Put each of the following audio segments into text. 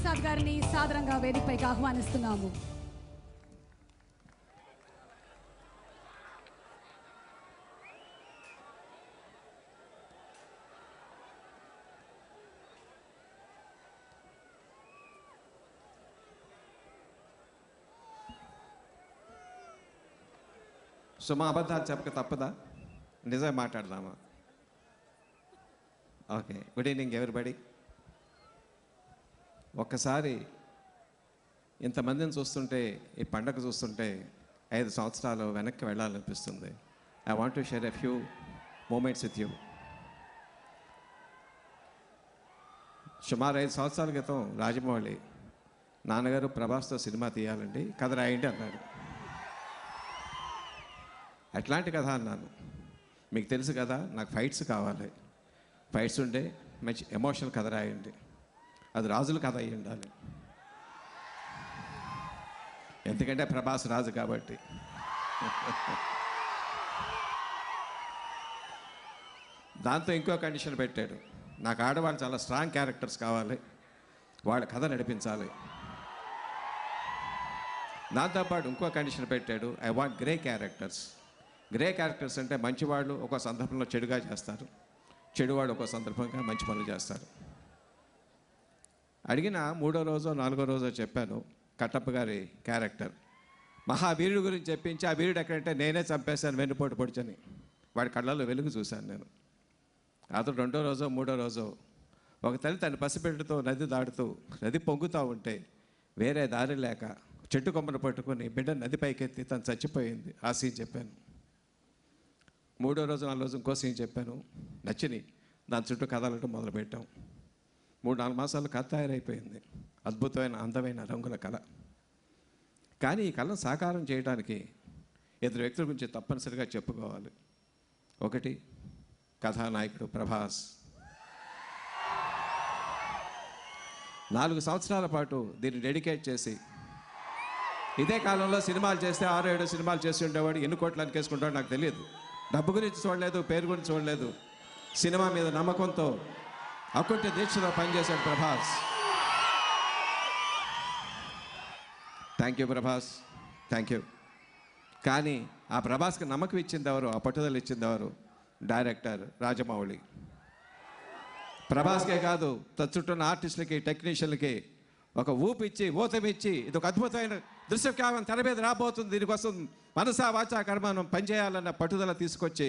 ప్రసాద్ గారిని సాదరంగా వేదికపైకి ఆహ్వానిస్తున్నాము. సో మా అబద్ధాలు చెప్పక తప్పదా? నిజమే మాట్లాడదామా? Okay, good evening everybody. ఒక్కసారి ఇంతమందిని చూస్తుంటే, ఈ పండగ చూస్తుంటే 5 సంవత్సరాలు వెనక్కి వెళ్ళాలనిపిస్తుంది. I want to share a few moments with you. సుమారు 5 సంవత్సరాల క్రితం రాజమౌళి నాన్నగారు ప్రభాస్తో సినిమా తీయాలండి, కథ రాయండి అన్నాడు. ఎట్లాంటి కథ అన్నాను. మీకు తెలుసు కదా, నాకు ఫైట్స్ కావాలి, ఫైట్స్ ఉండే మంచి ఎమోషనల్ కథ రాయండి, అది రాజుల కథ అయ్యి ఉండాలి, ఎందుకంటే ప్రభాస్ రాజు కాబట్టి. దాంతో ఇంకో కండిషన్ పెట్టాడు, నాకు ఆడవాళ్ళు చాలా స్ట్రాంగ్ క్యారెక్టర్స్ కావాలి, వాళ్ళ కథ నడిపించాలి. దాంతోపాటు ఇంకో కండిషన్ పెట్టాడు, I want grey characters. Grey characters అంటే మంచివాళ్ళు ఒక సందర్భంలో చెడుగా చేస్తారు, చెడువాళ్ళు ఒక సందర్భంగా మంచి పనులు చేస్తారు. అడిగిన 3వ రోజో 4వ రోజో చెప్పాను, కట్టప్ప గారి క్యారెక్టర్ మహావీరుడు గురించి చెప్పించి, ఆ వీరుడు ఎక్కడంటే నేనే చంపేశాను వెన్నుపోటు పొడిచని, వాడి కళ్ళల్లో వెలుగు చూశాను నేను. అతను 2వ రోజో 3వ రోజో ఒక తల్లి తన పసిబిడ్డతో నది దాటుతూ నది పొంగుతూ ఉంటే వేరే దారి లేక చెట్టు కొమ్మను పట్టుకొని బిడ్డ నది పైకెత్తి తను చచ్చిపోయింది, ఆ సీన్ చెప్పాను. 3వ రోజు 4వ రోజు ఇంకో సీన్ చెప్పాను, నచ్చిని దాని చుట్టూ కథలటం మొదలుపెట్టాం. 3-4 మాసాలు కథ తయారైపోయింది, అద్భుతమైన అందమైన రంగుల కళ. కానీ ఈ కళను సాకారం చేయడానికి 2 వ్యక్తుల గురించి తప్పనిసరిగా చెప్పుకోవాలి. ఒకటి కథానాయకుడు ప్రభాస్. 4 సంవత్సరాల పాటు దీన్ని డెడికేట్ చేసి, ఇదే కాలంలో సినిమాలు చేస్తే 6-7 సినిమాలు చేసి ఉండేవాడు, ఎన్ని కోట్లు అనికేసుకుంటాడో నాకు తెలియదు. డబ్బు గురించి చూడలేదు, పేరు గురించి చూడలేదు, సినిమా మీద నమ్మకంతో అకుంఠ దీక్షలో పనిచేశాడు Prabhas. Thank you Prabhas, thank you. కానీ ఆ ప్రభాస్కి నమ్మకం ఇచ్చింది ఎవరు, ఆ పట్టుదల ఇచ్చింది ఎవరు? డైరెక్టర్ రాజమౌళి. ప్రభాస్కే కాదు, చుట్టూన్న ఆర్టిస్టులకి టెక్నీషియన్లకి ఒక ఊపిచ్చి ఊతమిచ్చి, ఇది ఒక అద్భుతమైన దృశ్యకావ్యం తెర మీద రాబోతుంది, దీనికోసం మనసా వాచా కర్మను పనిచేయాలన్న పట్టుదల తీసుకొచ్చి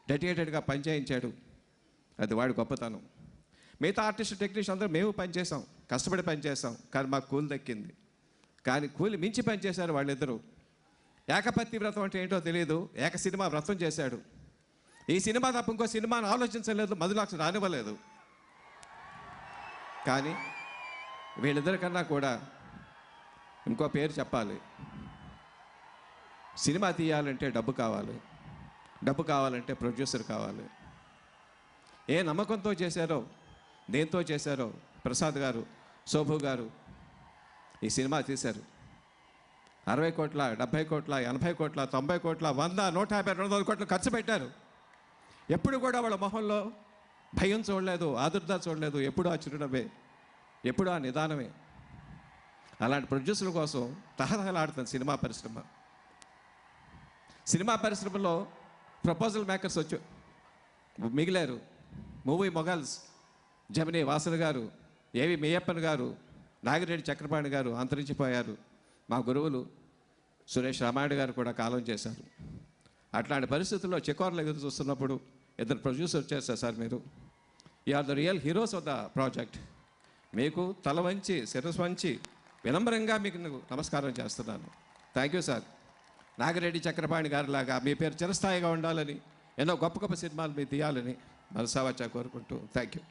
డెడికేటెడ్గా పనిచేయించాడు. అది వాడి గొప్పతనం. మిగతా ఆర్టిస్ట్ టెక్నీషియన్ అందరూ మేము పనిచేసాం, కష్టపడి పనిచేసాం, కానీ మాకు కూలి దక్కింది. కానీ కూలి మించి పనిచేశారు వాళ్ళిద్దరూ. ఏకపత్తి వ్రతం అంటే ఏంటో తెలియదు, ఏక సినిమా వ్రతం చేశాడు. ఈ సినిమా తప్ప ఇంకో సినిమాను ఆలోచించలేదు, మధులాక్ష రానివ్వలేదు. కానీ వీళ్ళిద్దరికన్నా కూడా ఇంకో పేరు చెప్పాలి. సినిమా తీయాలంటే డబ్బు కావాలి, డబ్బు కావాలంటే ప్రొడ్యూసర్ కావాలి. ఏ నమ్మకంతో చేశారో, దేంతో చేశారో ప్రసాద్ గారు, శోభు గారు ఈ సినిమా తీశారు. 60 కోట్ల, 70 కోట్ల, 80 కోట్ల, 90 కోట్ల, 100, 150, 200 కోట్లు ఖర్చు పెట్టారు. ఎప్పుడు కూడా వాళ్ళ మొహంలో భయం చూడలేదు, ఆదుర్ద చూడలేదు, ఎప్పుడు ఆ చిరునవ్వే, ఎప్పుడు ఆ నిదానమే. అలాంటి ప్రొడ్యూసర్ల కోసం తహతహలాడుతుంది సినిమా పరిశ్రమ. సినిమా పరిశ్రమలో ప్రపోజల్ మేకర్స్ వచ్చి మిగిలారు. మూవీ మొగల్స్ జమినీ వాసన్ గారు, ఏవి మేయప్పన్ గారు, నాగిరెడ్డి చక్రపాణి గారు అంతరించిపోయారు. మా గురువులు సురేష్ రామాయుడు గారు కూడా కాలం చేశారు. అట్లాంటి పరిస్థితుల్లో చెకోర్లు ఎదురు చూస్తున్నప్పుడు 2 ప్రొడ్యూసర్ వచ్చేస్తారు, సార్ మీరు you are the real heroes of the project, మీకు తల వంచి శిరస్సు వంచి వినమ్రంగా మీకు నమస్కారం చేస్తున్నాను. Thank you sir. Nagireddy Chakrapani గారిలాగా మీ పేరు చిరస్థాయిగా ఉండాలని, ఎన్నో గొప్ప గొప్ప సినిమాలు మీరు తీయాలని మనసావాచా కోరుకుంటూ థ్యాంక్ యూ.